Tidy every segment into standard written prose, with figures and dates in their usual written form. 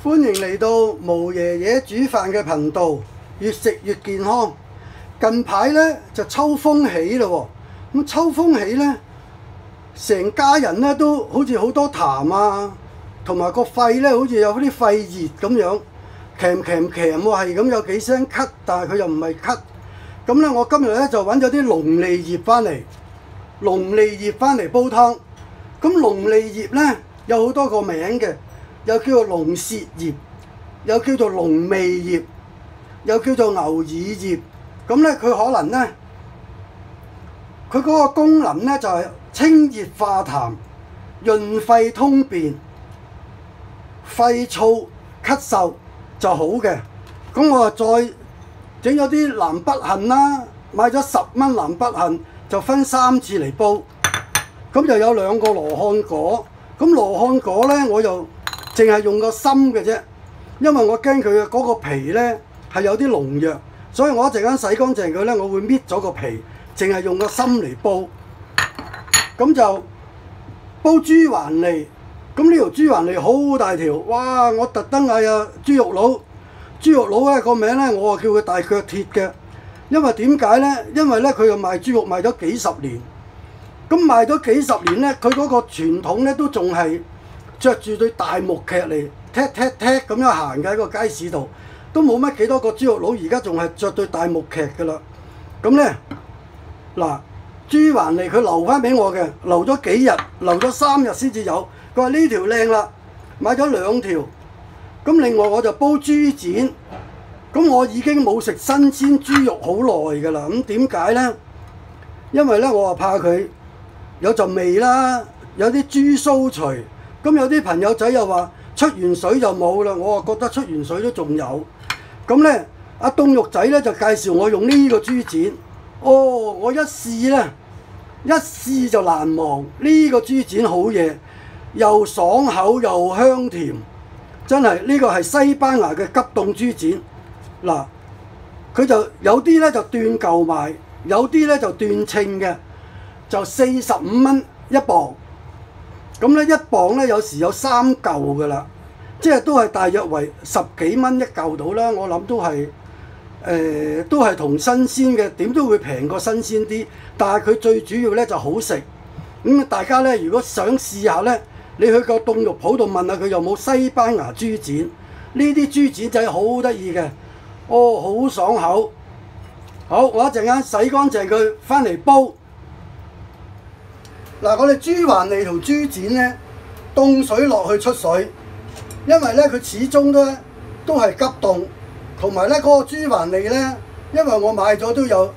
歡迎嚟到毛爺爺煮飯嘅頻道，越食越健康。近排咧就秋風起咯喎，咁秋風起咧，成家人咧都好似好多痰啊，同埋個肺咧好似有啲肺熱咁樣，鉗喎，係咁有幾聲咳，但係佢又唔係咳。咁咧我今日咧就揾咗啲龍脷葉翻嚟，龍脷葉翻嚟煲湯。咁龍脷葉咧有好多個名嘅。又叫做龍舌葉，又叫做龍味葉，又叫做牛耳葉。咁咧佢可能咧，佢嗰個功能咧就係清熱化痰、潤肺通便、肺燥咳嗽就好嘅。咁我再整咗啲南北杏啦，買咗10蚊南北杏，就分3次嚟煲。咁就有2個羅漢果。咁羅漢果咧我又淨係用個心嘅啫，因為我驚佢嘅嗰個皮咧係有啲農藥，所以我一陣間洗乾淨佢咧，我會搣咗個皮，淨係用個心嚟煲。咁就煲豬環脷，咁呢條豬環脷好大條，哇！我特登嗌啊豬肉佬，豬肉佬咧個名咧我啊叫佢大腳鐵嘅，因為點解咧？因為咧佢又賣豬肉賣咗幾十年，咁賣咗幾十年咧，佢嗰個傳統咧都仲係着住對大木屐嚟踢咁樣行嘅喺個街市度，都冇乜幾多個豬肉佬而家仲係着對大木屐㗎啦。咁咧嗱，豬環脷佢留翻俾我嘅，留咗幾日，留咗3日先至有。佢話呢條靚啦，買咗2條。咁另外我就煲豬展，咁我已經冇食新鮮豬肉好耐㗎啦。咁點解咧？因為咧我啊怕佢有陣味啦，有啲豬鬚除。咁有啲朋友仔又話出完水就冇啦，我啊覺得出完水都仲有。咁咧，阿凍肉仔咧就介紹我用呢個豬展。哦，我一試咧，一試就難忘。呢個豬展好嘢，又爽口又香甜，真係呢個係西班牙嘅急凍豬展。嗱，佢就有啲咧就斷嚿賣，有啲咧就斷稱嘅，就45蚊一磅。咁咧1磅咧有時有3嚿噶啦，即係都係大約為10幾蚊一嚿到啦。我諗都係同新鮮嘅點都會平過新鮮啲，但係佢最主要咧就好食。咁大家咧如果想試下咧，你去個凍肉鋪度問下佢有冇西班牙豬展，呢啲豬展仔好得意嘅，哦好爽口。好，我一陣間洗乾淨佢翻嚟煲。嗱，我哋豬環脷同豬展咧，凍水落去出水，因為咧佢始終都係急凍，同埋咧嗰個豬環脷咧，因為我買咗都有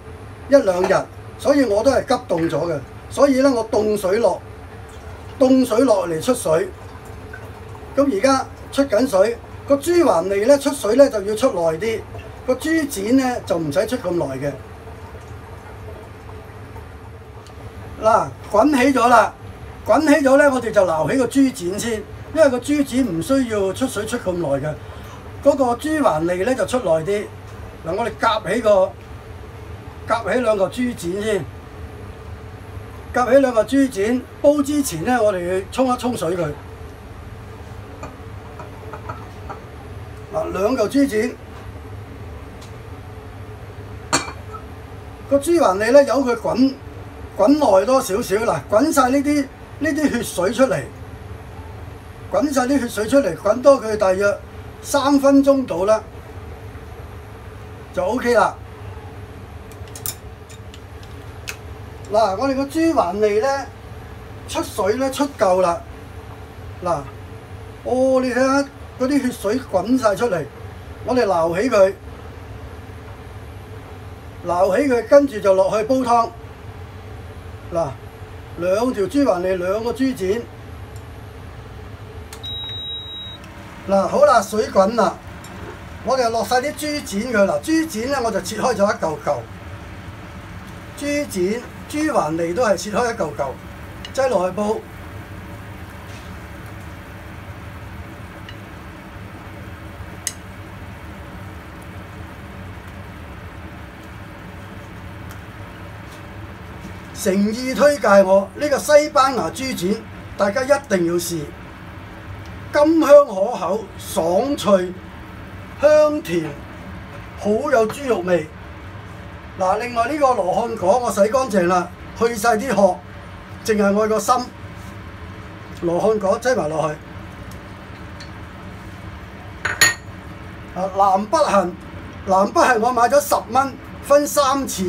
1、2日，所以我都係急凍咗嘅，所以咧我凍水落嚟出水。咁而家出緊水，個豬環脷咧出水咧就要出耐啲，個豬展咧就唔使出咁耐嘅。嗱，滾起咗啦，滾起咗咧，我哋就撈起個豬展先，因為個豬展唔需要出水出咁耐嘅，嗰個豬環脷咧就出耐啲。嗱，我哋夾起2個豬展先，夾起2個豬展，煲之前咧，我哋要沖一沖水佢。嗱，2嚿豬展，個豬環脷咧由佢滾耐多少少啦，滾晒呢啲血水出嚟，滾多佢大約3分鐘到啦，就 OK 啦。嗱，我哋個豬環脷咧出水咧出夠啦。嗱，哦，你睇下嗰啲血水滾晒出嚟，我哋撈起佢，跟住就落去煲湯。嗱，2條豬環脷，2個豬展。嗱，好啦，水滾啦，我哋落晒啲豬展佢啦。豬展咧我就切開咗一嚿嚿，豬環脷都係切開一嚿嚿，擠落去煲。誠意推介我呢個西班牙豬展，大家一定要試。甘香可口、爽脆、香甜，好有豬肉味。嗱，另外呢個羅漢果我洗乾淨啦，去晒啲殼，淨係愛個心。羅漢果擠埋落去。南北杏我買咗10蚊，分3次，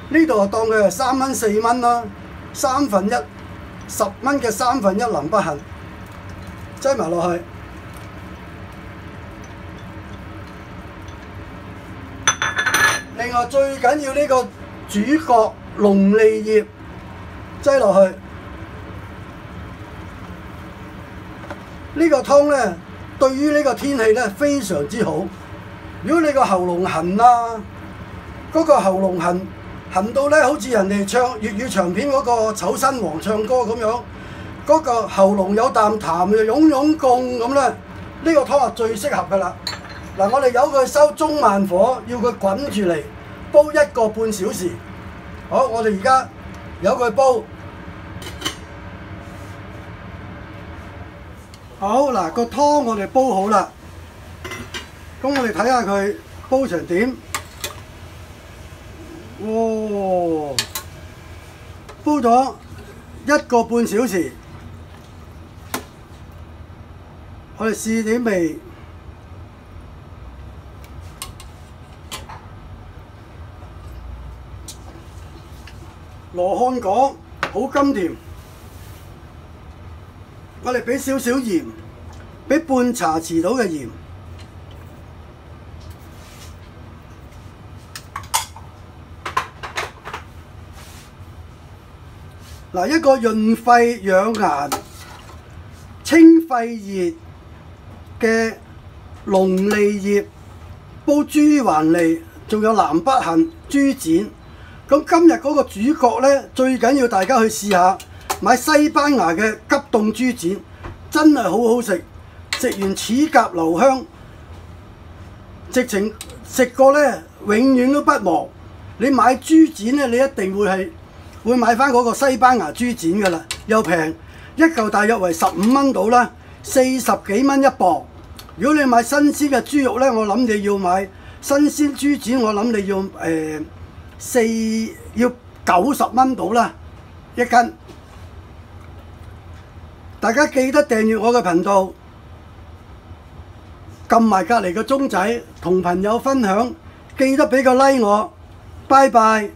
呢度就當佢係3蚊4蚊啦，1/3，10蚊嘅1/3南北杏，擠埋落去。另外最緊要呢個主角龍脷葉擠落去。呢個湯呢，對於呢個天氣呢非常之好。如果你個喉嚨痕啊，嗰個喉嚨痕到呢，好似人哋唱粵語長片嗰個丑新王唱歌咁樣，嗰個喉嚨有啖痰又湧湧共咁呢，呢個湯係最適合噶啦。嗱，我哋由佢收中慢火，要佢滾住嚟煲1個半小時。好，我哋而家由佢煲。好嗱，個湯我哋煲好啦。咁我哋睇下佢煲成點。哇！煲咗1個半小時，我哋試點味。羅漢果好甘甜，我哋俾少少鹽，俾半茶匙到嘅鹽。嗱，一個潤肺養顏、清肺熱嘅龍脷葉煲豬環脷，仲有南北杏、豬展。咁今日嗰個主角呢，最緊要大家去試下買西班牙嘅急凍豬展，真係好好食，食完齒頰留香，直情食過呢，永遠都不忘。你買豬展呢，你一定會買翻嗰個西班牙豬展㗎啦，又平，一嚿大約為15蚊到啦，40幾蚊一磅。如果你買新鮮嘅豬肉呢，我諗你要買新鮮豬展，我諗你要90蚊到啦1斤。大家記得訂閱我嘅頻道，撳埋隔離個鐘仔，同朋友分享，記得俾個 like 我。拜拜。